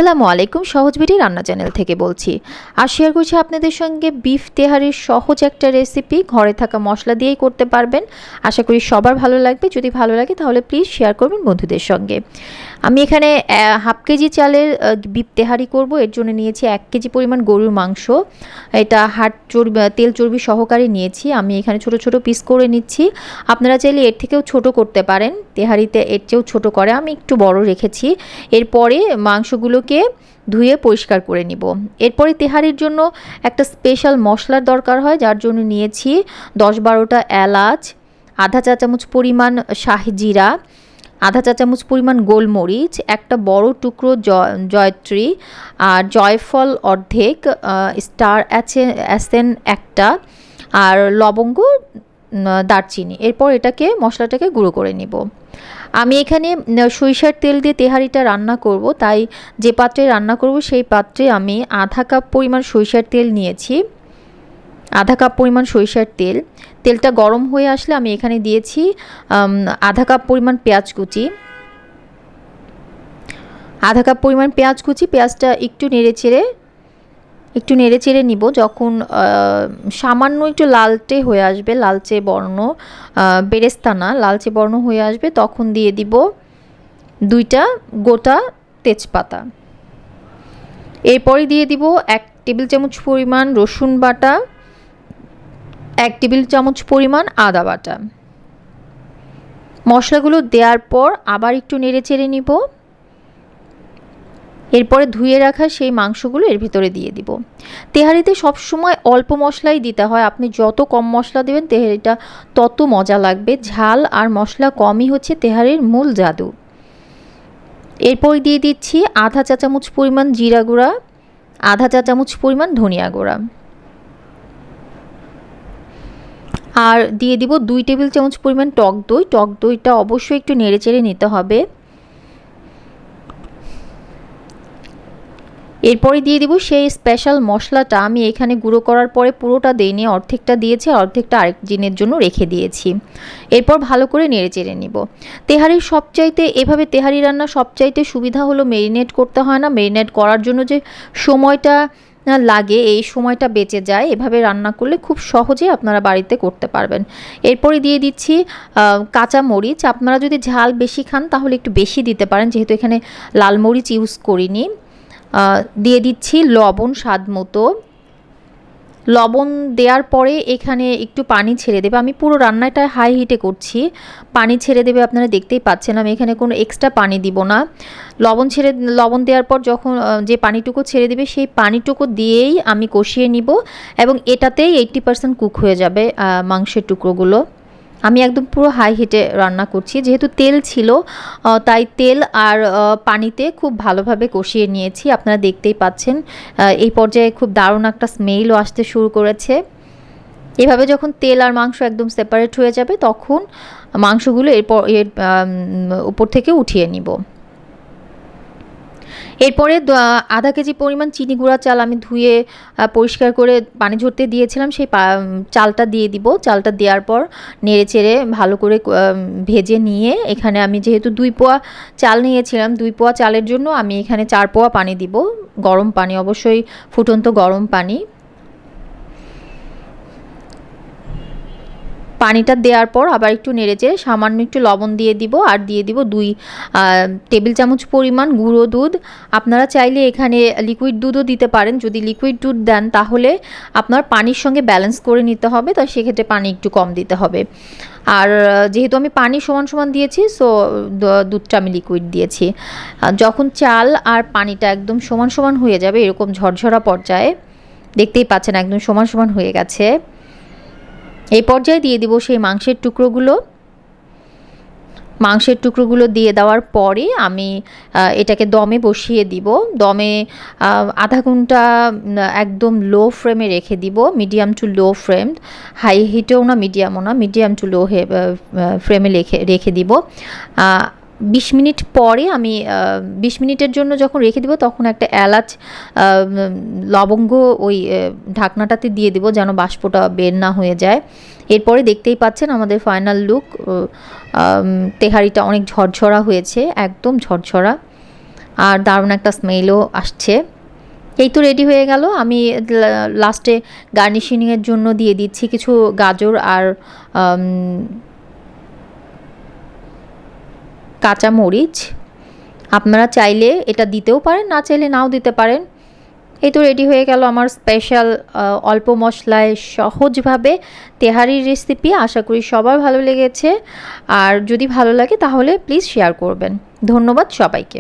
আসসালামু আলাইকুম, সহজবিডি রান্না চ্যানেল থেকে বলছি। আর শেয়ার করছি আপনাদের সঙ্গে বিফ তেহারির সহজ একটা রেসিপি। ঘরে থাকা মশলা দিয়েই করতে পারবেন। আশা করি সবার ভালো লাগবে। যদি ভালো লাগে তাহলে প্লিজ শেয়ার করবেন বন্ধুদের সঙ্গে। আমি এখানে হাফ কেজি চালের বিফ তেহারি করব। এর জন্য নিয়েছি 1 কেজি পরিমাণ গরুর মাংস। এটা হাড় চর্বি তেল চর্বি সহকারে নিয়েছি। আমি এখানে ছোট ছোট পিস করে নিচ্ছি। আপনারা চাইলে এর থেকেও ছোট করতে পারেন। তেহারিতে এর চেয়েও ছোট করে, আমি একটু বড় রেখেছি। এরপরে মাংসগুলোকে ধুয়ে পরিষ্কার করে নিব। এরপরে তেহারির জন্য একটা স্পেশাল মশলার দরকার হয়, যার জন্য নিয়েছি 10-12টা এলাচ, আধা চা চামচ পরিমাণ শাহি জিরা, আধা চা চামচ পরিমাণ গোলমরিচ, একটা বড় টুকরো জয়ত্রী, আর জয়ফল অর্ধেক, স্টার অ্যাসেন একটা, আর লবঙ্গ, দারচিনি। এরপর মশলাটাকে গুঁড়ো করে নিব। আমি এখানে সরিষার তেল দিয়ে তেহারিটা রান্না করব, তাই যে পাত্রে রান্না করব সেই পাত্রে আমি আধা কাপ পরিমাণ সরিষার তেল নিয়েছি। আধা কাপ পরিমাণ সরিষার তেল। তেলটা গরম হয়ে আসলে আমি এখানে দিয়েছি আধা কাপ পরিমাণ পেঁয়াজ কুচি। আধা কাপ পরিমাণ পেঁয়াজ কুচি। পেঁয়াজটা একটু নেড়ে চেড়ে নিব। যখন সামান্য একটু লালচে হয়ে আসবে, লালচে বর্ণ, বেরেস্তা না, লালচে বর্ণ হয়ে আসবে, তখন দিয়ে দিব 2টা গোটা তেজপাতা। এরপরে দিয়ে দিব 1 টেবিল চামচ পরিমাণ রসুন বাটা, 1 টেবিল চামচ পরিমাণ আদা বাটা। মশলাগুলো দেওয়ার পর আবার একটু নেড়ে চেড়ে নিব। এরপরে ধুয়ে রাখা সেই মাংসগুলো এর ভিতরে দিয়ে দিব। তেহারিতে সবসময় অল্প মশলাই দিতে হয়। আপনি যত কম মশলা দেবেন তেহারিটা তত মজা লাগবে। ঝাল আর মশলা কমই হচ্ছে তেহারির মূল জাদু। এরপর দিয়ে দিচ্ছি আধা চা চামচ পরিমাণ জিরা গুঁড়া, আধা চা চামচ পরিমাণ ধনিয়া গুঁড়া, আর দিয়ে দিব 2 টেবিল চামচ পরিমাণ টক দই। টক দইটা অবশ্যই একটু নেড়ে চেড়ে নিতে হবে। এরপরে দিয়ে দিব সেই স্পেশাল মশলাটা। আমি এখানে গুঁড়ো করার পরে পুরোটা দেইনি, অর্ধেকটা দিয়েছি, অর্ধেকটা আরেক দিনের জন্য রেখে দিয়েছি। এরপর ভালো করে নেড়ে চেড়ে নিব। এভাবে তেহারি রান্না সবচাইতে সুবিধা হলো মেরিনেট করতে হয় না। মেরিনেট করার জন্য যে সময়টা লাগে, এই সময়টা বেঁচে যায়। এভাবে রান্না করলে খুব সহজে আপনারা বাড়িতে করতে পারবেন। এরপরে দিয়ে দিচ্ছি কাঁচা মরিচ। আপনারা যদি ঝাল বেশি খান তাহলে একটু বেশি দিতে পারেন, যেহেতু এখানে লাল মরিচ ইউজ করিনি। দিয়ে দিচ্ছি লবণ স্বাদ মতো। লবণ দেওয়ার পরে এখানে একটু পানি ছেড়ে দেবে। আমি পুরো রান্নাটা হাই হিটে করছি, পানি ছেড়ে দেবে, আপনারা দেখতেই পাচ্ছেন। আমি এখানে কোনো এক্সট্রা পানি দিব না। লবণ দেওয়ার পর যখন যে পানিটুকু ছেড়ে দেবে সেই পানিটুকু দিয়েই আমি কষিয়ে নিব, এবং এটাতেই 80% কুক হয়ে যাবে মাংসের টুকরোগুলো। আমি একদম পুরো হাই হিটে রান্না করছি, যেহেতু তেল ছিল তাই তেল আর পানিতে খুব ভালোভাবে কষিয়ে নিয়েছি। আপনারা দেখতেই পাচ্ছেন এই পর্যায়ে খুব দারুণ একটা স্মেলও আসতে শুরু করেছে। এভাবে যখন তেল আর মাংস একদম সেপারেট হয়ে যাবে তখন মাংসগুলো এর উপর থেকে উঠিয়ে নিব। এরপরে আধা কেজি পরিমাণ চিনি গুঁড়া চাল আমি ধুয়ে পরিষ্কার করে পানি ঝরতে দিয়েছিলাম, সেই চালটা দিয়ে দিব। চালটা দেওয়ার পর নেড়ে চেড়ে ভালো করে ভেজে নিয়ে, এখানে আমি যেহেতু 2 পোয়া চাল নিয়েছিলাম, 2 পোয়া চালের জন্য আমি এখানে 4 পোয়া পানি দিব। গরম পানি, অবশ্যই ফুটন্ত গরম পানি। পানিটা দেওয়ার পর আবার একটু নেড়েচেড়ে সামান্য একটু লবণ দিয়ে দিব, আর দিয়ে দিব 2 টেবিল চামচ পরিমাণ গুঁড়ো দুধ। আপনারা চাইলে এখানে লিকুইড দুধও দিতে পারেন। যদি লিকুইড দুধ দেন তাহলে আপনার পানির সঙ্গে ব্যালেন্স করে নিতে হবে, তাই সেক্ষেত্রে পানি একটু কম দিতে হবে। আর যেহেতু আমি পানি সমান সমান দিয়েছি, সো দুধটা আমি লিকুইড দিয়েছি। যখন চাল আর পানিটা একদম সমান সমান হয়ে যাবে, এরকম ঝরঝরা পর্যায়ে, দেখতেই পাচ্ছেন একদম সমান সমান হয়ে গেছে, এই পর্যায়ে দিয়ে দিব সেই মাংসের টুকরোগুলো দিয়ে দেওয়ার পরে আমি এটাকে দমে বসিয়ে দিব। দমে আধা ঘন্টা একদম লো ফ্লেমে রেখে দিব, medium to low flame, high হিটেও না, মিডিয়ামও না, মিডিয়াম টু লো ফ্লেমে রেখে দিব। 20 মিনিট পরে আমি 20 মিনিটের জন্য যখন রেখে দিব তখন একটা এলাচ, লবঙ্গ ওই ঢাকনাটাতে দিয়ে দিব, যেন বাষ্পটা বের না হয়ে যায়। এরপরে দেখতেই পাচ্ছেন আমাদের ফাইনাল লুক। তেহারিটা অনেক ঝরঝরা হয়েছে, একদম ঝরঝরা। আর দারুণ একটা স্মেলও আসছে। এই তো রেডি হয়ে গেল। আমি লাস্টে গার্নিশিংয়ের জন্য দিয়ে দিচ্ছি কিছু গাজর আর কাঁচা মরিচ। আপনারা চাইলে এটা দিতেও পারেন, না চাইলে নাও দিতে পারেন। এই তো রেডি হয়ে গেল আমার স্পেশাল অল্প মশলায় সহজভাবে তেহারির রেসিপি। আশা করি সবার ভালো লেগেছে, আর যদি ভালো লাগে তাহলে প্লিজ শেয়ার করবেন। ধন্যবাদ সবাইকে।